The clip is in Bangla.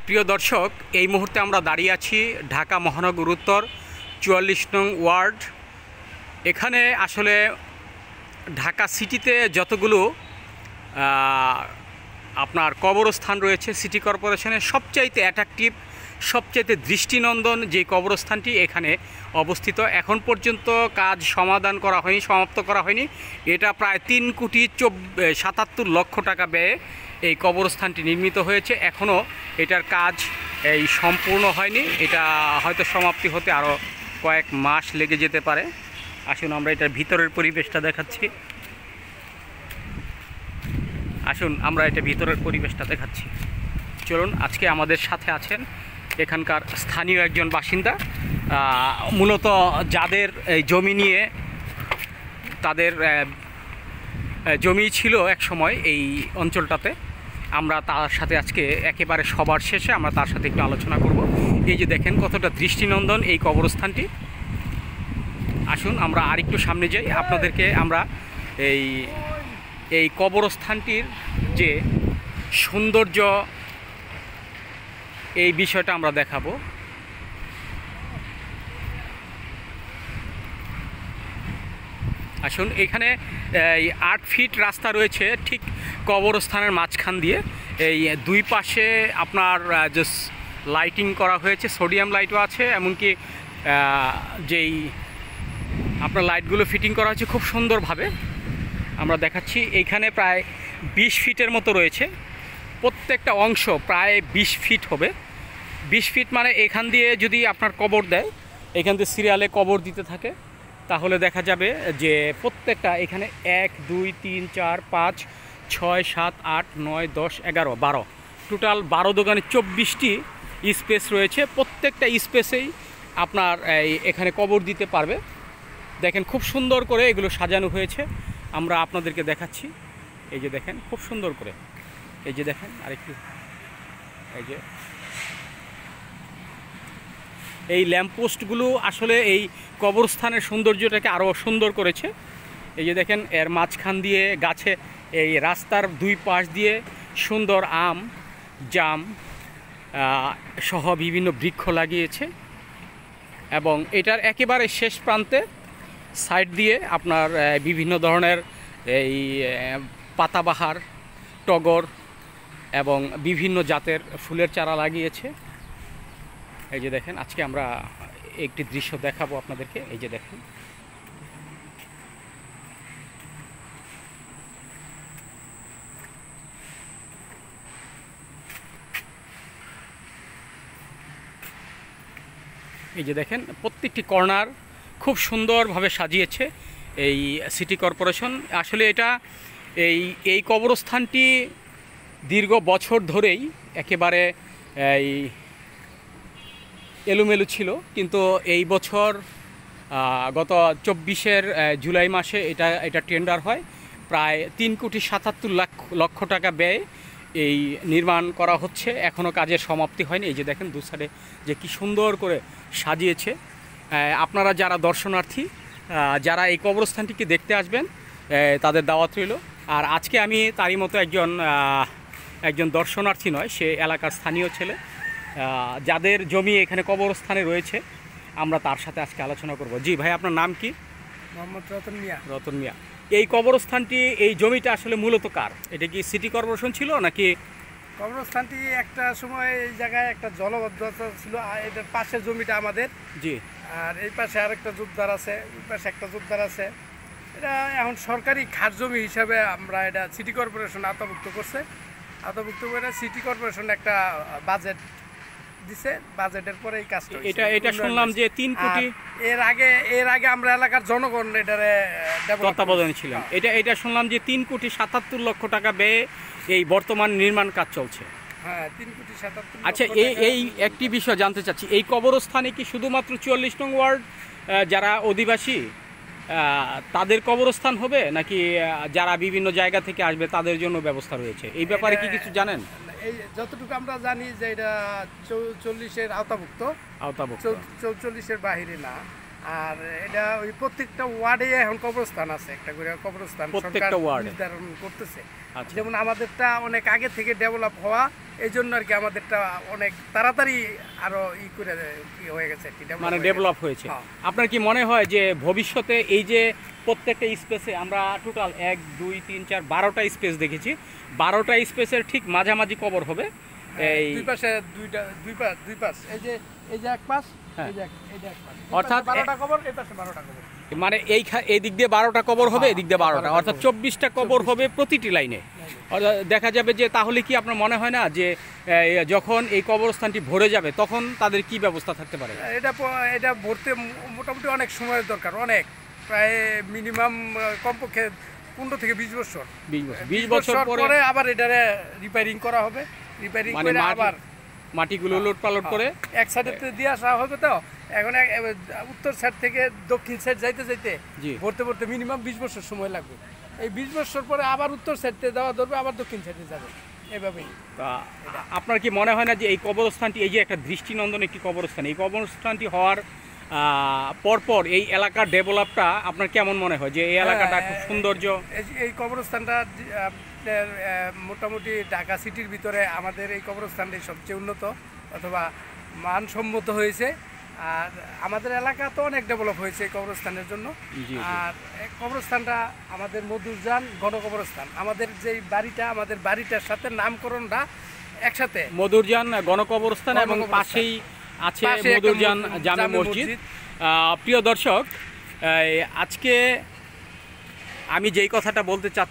প্রিয় দর্শক, এই মুহূর্তে আমরা দাঁড়িয়ে আছি ঢাকা মহানগর উত্তর ৪৪ নং ওয়ার্ড। এখানে আসলে ঢাকা সিটিতে যতগুলো আপনার কবরস্থান রয়েছে, সিটি কর্পোরেশনের সবচাইতে অ্যাট্রাকটিভ, সবচাইতে দৃষ্টিনন্দন যে কবরস্থানটি এখানে অবস্থিত। এখন পর্যন্ত কাজ সমাপ্ত করা হয়নি। এটা প্রায় ৩,৭৭,০০,০০০ টাকা ব্যয়ে এই কবরস্থানটি নির্মিত হয়েছে। এখনও এটার কাজ সম্পূর্ণ হয়নি। এটা হয়তো সমাপ্তি হতে আরও কয়েক মাস লেগে যেতে পারে। আসুন আমরা এটার ভিতরের পরিবেশটা দেখাচ্ছি। চলুন, আজকে আমাদের সাথে আছেন এখানকার স্থানীয় একজন বাসিন্দা। মূলত যাদের এই জমি নিয়ে তাদের জমি ছিল এক সময় এই অঞ্চলটাতে, আমরা তার সাথে আজকে একেবারে সবার শেষে আমরা তার সাথে একটু আলোচনা করব। এই যে দেখেন কতটা দৃষ্টিনন্দন এই কবরস্থানটি। আসুন আমরা আরেকটু সামনে যাই, আপনাদেরকে আমরা এই কবরস্থানটির যে সৌন্দর্য এই বিষয়টা আমরা দেখাবো। আসুন, এখানে ৮ ফিট রাস্তা রয়েছে ঠিক কবরস্থানের মাঝখান দিয়ে। এই দুই পাশে আপনার জাস্ট লাইটিং করা হয়েছে, সোডিয়াম লাইটও আছে, এমনকি যেই আপনার লাইটগুলো ফিটিং করা হয়েছে খুব সুন্দরভাবে। আমরা দেখাচ্ছি এইখানে প্রায় ২০ ফিটের মতো রয়েছে, প্রত্যেকটা অংশ প্রায় ২০ ফিট হবে। ২০ ফিট মানে এখান দিয়ে যদি আপনার কবর দেয়, এখান দিয়ে সিরিয়ালে কবর দিতে থাকে, তাহলে দেখা যাবে যে প্রত্যেকটা এখানে ১ ২ ৩ ৪ ৫ ৬ ৭ ৮ ৯ ১০ ১১ ১২ টোটাল ১২ দোকানে ২৪টি স্পেস রয়েছে। প্রত্যেকটা স্পেসেই আপনার এখানে কবর দিতে পারবে। দেখেন খুব সুন্দর করে এগুলো সাজানো হয়েছে, আমরা আপনাদেরকে দেখাচ্ছি। এই যে দেখেন খুব সুন্দর করে, এই যে দেখেন আরেকটু, এই যে এই ল্যাম্পপোস্টগুলো আসলে এই কবরস্থানের সৌন্দর্যটাকে আরও সুন্দর করেছে। এই যে দেখেন এর মাঝখান দিয়ে গাছে, এই রাস্তার দুই পাশ দিয়ে সুন্দর আম, জাম সহ বিভিন্ন বৃক্ষ লাগিয়েছে। এবং এটার একেবারে শেষ প্রান্তে সাইড দিয়ে আপনার বিভিন্ন ধরনের এই পাতাবাহার, টগর এবং বিভিন্ন জাতের ফুলের চারা লাগিয়েছে। এই যে দেখেন আজকে আমরা একটি দৃশ্য দেখাবো আপনাদেরকে। এই যে দেখেন প্রত্যেকটি কর্নার খুব সুন্দরভাবে সাজিয়েছে এই সিটি কর্পোরেশন। আসলে এটা এই কবরস্থানটি দীর্ঘ বছর ধরেই একেবারে এই এলোমেলো ছিল, কিন্তু এই বছর গত ২৪ জুলাই মাসে এটা টেন্ডার হয়। প্রায় ৩,৭৭,০০,০০০ টাকা ব্যয়ে এই নির্মাণ করা হচ্ছে, এখনও কাজের সমাপ্তি হয়নি। এই যে দেখেন দু সাইডে যে কি সুন্দর করে সাজিয়েছে। আপনারা যারা দর্শনার্থী, যারা এই কবরস্থানটিকে দেখতে আসবেন, তাদের দাওয়াত রইল। আর আজকে আমি তারই মতো একজন দর্শনার্থী নয়, সে এলাকার স্থানীয় ছেলে, যাদের জমি এখানে কবরস্থানে রয়েছে, আমরা তার সাথে আজকে আলোচনা করব। জি ভাই, আপনার নাম কি? মোহাম্মদ রতন মিয়া। রতন মিয়া, এই কবরস্থানটি, এই জমিটা আসলে মূলত কার? এটা কি সিটি কর্পোরেশন ছিল নাকি? কবরস্থানটি একটা সময় এই জায়গায় একটা জলবদ্ধতা ছিল, এটার পাশের জমিটা আমাদের। জি। আর এই পাশে আরেকটা জোরদার আছে, ওই পাশে একটা জোরদার আছে। এটা এখন সরকারি খাস জমি হিসাবে আমরা এটা সিটি কর্পোরেশন আওতাভুক্ত করছে। আওতাভুক্ত করে সিটি কর্পোরেশন একটা বাজেট দিছে, বাজেটের পরে এই কাজটা এটা শুনলাম যে ৩ কোটি। এর আগে আমরা এলাকার জনগণ এটারে তত্ত্বাবধানে ছিলাম। এটা শুনলাম যে ৩,৭৭,০০,০০০ টাকা ব্যয়ে এই বর্তমান নির্মাণ কাজ চলছে। হ্যাঁ, ৩,৭৭,০০,০০০। আচ্ছা, এই একটি বিষয় জানতে চাচ্ছি, এই কবরস্থানে কি শুধুমাত্র ৪৪ নং ওয়ার্ড যারা অধিবাসী তাদের কবরস্থান হবে, নাকি যারা বিভিন্ন জায়গা থেকে আসবে তাদের জন্য ব্যবস্থা রয়েছে? এই ব্যাপারে কি কিছু জানেন? এই যতটুকু আমরা জানি যে এটা ৪৪-এর আওতাভুক্ত, ৪৪-এর বাহিরে না। আর এটা ওই প্রত্যেকটা ওয়ার্ডে এখন কবরস্থান আছে, একটা করে কবরস্থান প্রত্যেকটা ওয়ার্ডে নির্ধারণ করতেছে। আচ্ছা। যেমন আমাদেরটা অনেক আগে থেকে ডেভেলপ হওয়া, এই জন্য আর কি আমাদেরটা অনেক তাড়াতাড়ি আরো করে কি হয়ে গেছে, মানে ডেভেলপ হয়েছে। হ্যাঁ। আপনার কি মনে হয় যে ভবিষ্যতে এই যে প্রত্যেকটা স্পেসে আমরা টোটাল 1 2 3 4 12টা স্পেস দেখেছি, 12টা স্পেসের ঠিক মাঝামাঝি কবর হবে এই দুই পাশে দুই পাশ এই যে এক পাশ, হ্যাঁ। এই যে এক পাশ, অর্থাৎ 12টা কবর, এই পাশে 12টা কবর, মানে এই দিক দিয়ে 12টা কবর হবে, হ্যাঁ, এদিক দিয়ে 12টা, 12টা অর্থাৎ কবর। 24টা কবর হবে প্রতিটি লাইনে। অর্থাৎ দেখা যাবে যে তাহলে কি আপনার মনে হয় না যে যখন এই কবরস্থানটি ভরে যাবে তখন তাদের কি ব্যবস্থা থাকতে পারে? এটা ভরতে মোটামুটি অনেক সময়ের দরকার, অনেক প্রায় মিনিমাম কমপক্ষে 15 থেকে 20 বছর। 20 বছর পরে আবার এটারে রিপেয়ারিং করা হবে, রিপেয়ারিং মানে করে আবার মাটিগুলো উলট পালট করে এক সাইডে দিয়ে আসা হবে। তো এখন উত্তর সাইড থেকে দক্ষিণ সাইড যাইতে জি। ভরতে মিনিমাম 20 বছর সময় লাগবে। এই 20 বছর পরে আবার উত্তর সাইডে দেওয়া ধরবে, আবার দক্ষিণ সাইডে যাবে, এভাবেই। তা আপনার কি মনে হয় না যে এই কবরস্থানটি, এই যে একটা দৃষ্টিনন্দন একটি কবরস্থান, এই কবরস্থানটি হওয়ার পরপর এই এলাকার ডেভেলপটা আপনার কেমন মনে হয় যে এই এলাকাটা খুব সৌন্দর্য? এই কবরস্থানটা আপনার মোটামুটি ঢাকা সিটির ভিতরে আমাদের এই কবরস্থানটাই সবচেয়ে উন্নত অথবা মানসম্মত হয়েছে। আর আমাদের এলাকা তো অনেক ডেভেলপ হয়েছে এই কবরস্থানের জন্য। আর এই কবরস্থানটা আমাদের মধুরজান গণকবরস্থান, আমাদের যেই বাড়িটা, আমাদের বাড়িটার সাথে নামকরণটা একসাথে, মধুরজান গণকবরস্থান, এবং পাশেই আছে মধুরজান জামে মসজিদ। প্রিয় দর্শক, আজকে আমি যেই কথাটা বলতে চাচ্ছি